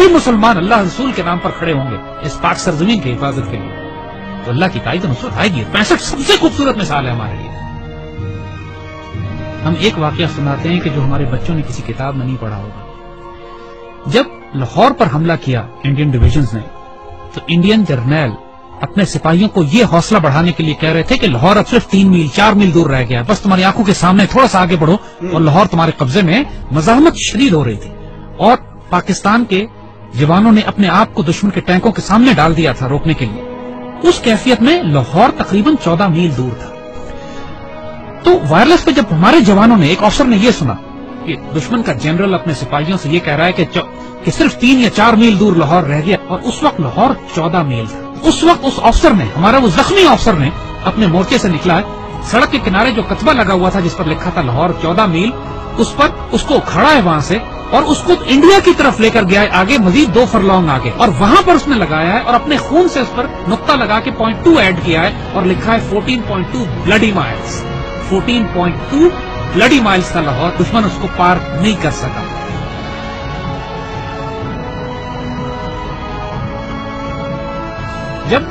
بھی مسلمان اللہ رسول کے نام پر کھڑے ہوں گے اس پاک سرزمین کی حفاظت کے لیے تو اللہ کی تائید نصرت آئے گی. 65 سب سے خوبصورت مثال ہے ہمارے لیے. ہم ایک واقعہ سناتے ہیں کہ جو ہمارے بچوں نے کسی کتاب میں نہیں پڑھا ہوگا. جب لاہور پر حملہ کیا انڈین ڈویژنز نے تو انڈین جرنیل اپنے سپاہیوں کو یہ حوصلہ بڑھانے کے لیے کہہ رہے تھے کہ لاہور اب صرف 3 میل 4 میل دور رہ گیا, بس تمہاری آنکھوں کے سامنے تھوڑا سا آگے بڑھو اور لاہور تمہارے قبضے میں. مزاحمت شدید ہو رہی تھی اور پاکستان کے جوانوں نے اپنے آپ کو دشمن کے ٹینکوں کے سامنے ڈال دیا تھا روکنے کے لیے. اس کیفیت میں لاہور تقریباً 14 میل دور تھا. تو وائرلیس پہ جب ہمارے جوانوں نے, ایک افسر نے یہ سنا کہ دشمن کا جنرل اپنے سپاہیوں سے یہ کہہ رہا ہے کہ صرف 3 یا 4 میل دور لاہور رہ گیا, اور اس وقت لاہور 14 میل تھا. اس وقت اس افسر نے, ہمارا وہ زخمی افسر نے اپنے مورچے سے نکلا ہے, سڑک کے کنارے جو کتبہ لگا ہوا تھا جس پر لکھا تھا لاہور 14 میل, اس پر اس کو اکھاڑا ہے وہاں سے اور اس کو انڈیا کی طرف لے کر گیا ہے آگے, مزید 2 فرلانگ آگے, اور وہاں پر اس نے لگایا ہے اور اپنے خون سے اس پر نقطہ لگا کے 0.2 ایڈ کیا ہے اور لکھا ہے 14.2 بلڈی مائلز. 14.2 بلڈی مائلز تھا لاہور, دشمن اس کو پار نہیں کر سکا. جب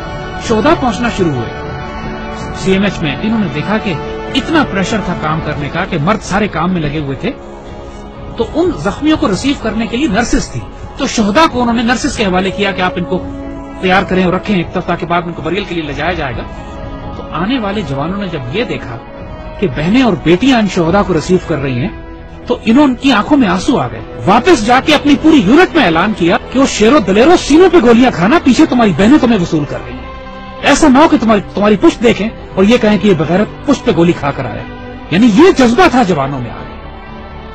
شہداء پہنچنا شروع ہوئے سی ایم ایچ میں, انہوں نے دیکھا کہ اتنا پریشر تھا کام کرنے کا کہ مرد سارے کام میں لگے ہوئے تھے, تو ان زخمیوں کو ریسیو کرنے کے لیے نرسز تھی. تو شہداء کو انہوں نے نرسز کے حوالے کیا کہ آپ ان کو تیار کریں اور رکھیں ایک طرف تاکہ بعد ان کو بریل کے لیے لے جایا جائے گا. تو آنے والے جوانوں نے جب یہ دیکھا کہ بہنیں اور بیٹیاں ان شہداء کو ریسیو کر رہی ہیں تو ان کی آنکھوں میں آنسو آ گئے. واپس جا کے اپنی پوری یونٹ میں اعلان کیا کہ وہ شیرو دلیرو سینوں پہ گولیاں کھانا, پیچھے تمہاری بہنیں تمہیں وصول کر رہی ہیں. ایسا نہ ہو کہ تمہاری پشت دیکھیں اور یہ کہیں کہ یہ بغیرت پشت پہ گولی کھا کر آیا. یعنی یہ جذبہ تھا جوانوں میں آگے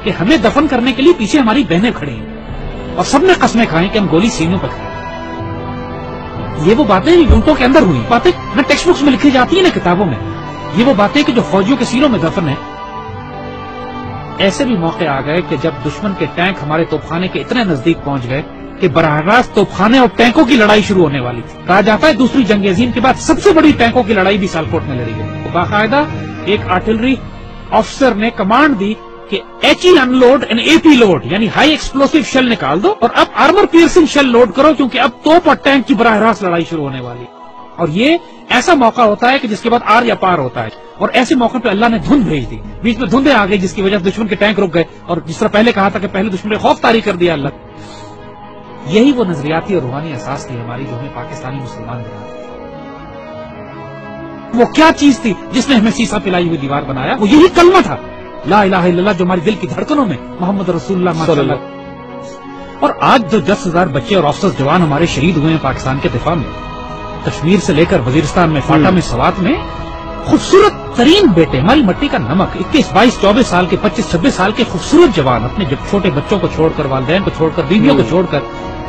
کہ ہمیں دفن کرنے کے لیے پیچھے ہماری بہنیں کھڑی ہیں اور سب نے قسمیں کھائیں کہ ہم گولی سینوں پہ کھائیں. یہ وہ باتیں یونٹوں کے اندر ہوئی, باتیں نہ ٹیکسٹ بکس میں لکھی جاتی ہیں نہ کتابوں میں. یہ وہ باتیں کہ جو فوجیوں کے سینوں میں دفن ہیں. ایسے بھی موقع آ گئے کہ جب دشمن کے ٹینک ہمارے توپخانے کے اتنے نزدیک پہنچ گئے کہ براہ راست توپخانے اور ٹینکوں کی لڑائی شروع ہونے والی تھی. کہا جاتا ہے دوسری جنگ عظیم کے بعد سب سے بڑی ٹینکوں کی لڑائی بھی سیالکوٹ میں لڑی گئی. باقاعدہ ایک آرٹلری افسر نے کمانڈ دی کہ ایچ ای ان load and A P load, یعنی ہائی ایکسپلوسو شیل نکال دو اور اب آرمر پیئرسنگ شیل لوڈ کرو, کیونکہ اب توپ اور ٹینک کی براہ راست لڑائی شروع ہونے والی. اور یہ ایسا موقع ہوتا ہے کہ جس کے بعد آر یا پار ہوتا ہے, اور ایسے موقع پہ اللہ نے دھند بھیج دی, بیچ میں دھندیں آ گئی جس کی وجہ سے دشمن کے ٹینک رک گئے, اور جس طرح پہلے کہا تھا کہ پہلے دشمن نے خوف طاری کر دیا اللہ. یہی وہ نظریاتی اور روحانی اساس تھی ہماری جو ہمیں پاکستانی مسلمان بناتی. وہ کیا چیز تھی جس نے ہمیں سیسا پلائی ہوئی دیوار بنایا؟ وہ یہی کلمہ تھا, لا الہ الا اللہ, جو ہماری دل کی دھڑکنوں میں محمد رسول اللہ صلی اللہ. اور آج جو 10,000 بچے اور افسر جوان ہمارے شہید ہوئے ہیں پاکستان کے دفاع میں, کشمیر سے لے کر وزیرستان میں, فاٹا میں, سوات میں, خوبصورت ترین بیٹے, ہماری مٹی کا نمک, 21 22 24 سال کے, 25 26 سال کے خوبصورت جوان اپنے چھوٹے بچوں کو چھوڑ کر, والدین کو چھوڑ کر, بیویوں کو چھوڑ کر,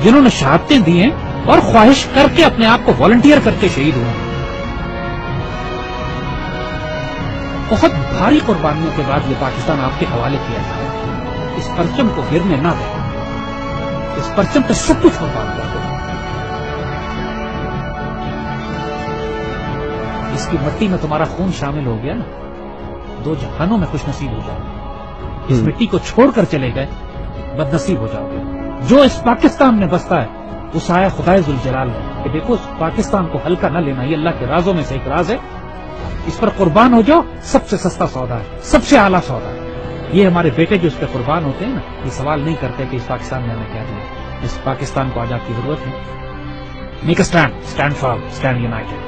جنہوں نے شہادتیں دی ہیں اور خواہش کر کے اپنے آپ کو والنٹیئر کر کے شہید ہوئے. بہت بھاری قربانیوں کے بعد یہ پاکستان آپ کے حوالے کیا جائے. اس پرچم کو گرنے نہ دیں, اس پرچم پہ سب کچھ قربان کر دو. اس کی مٹی میں تمہارا خون شامل ہو گیا نا, 2 جہانوں میں خوش نصیب ہو جاؤ گے. اس مٹی کو چھوڑ کر چلے گئے بد نصیب ہو جاؤ گے. جو اس پاکستان میں بستا ہے وہ سایہ خدائے ذوالجلال ہے کہ دیکھو اس پاکستان کو ہلکا نہ لینا, یہ اللہ کے رازوں میں سے ایک راز ہے. اس پر قربان ہو جاؤ, سب سے سستا سودا ہے, سب سے اعلیٰ سودا ہے. یہ ہمارے بیٹے جو اس پہ قربان ہوتے ہیں نا, یہ سوال نہیں کرتے کہ اس پاکستان میں ہمیں کیا دیا. اس پاکستان کو آزاد کی ضرورت ہے. Make a stand, stand form, stand United.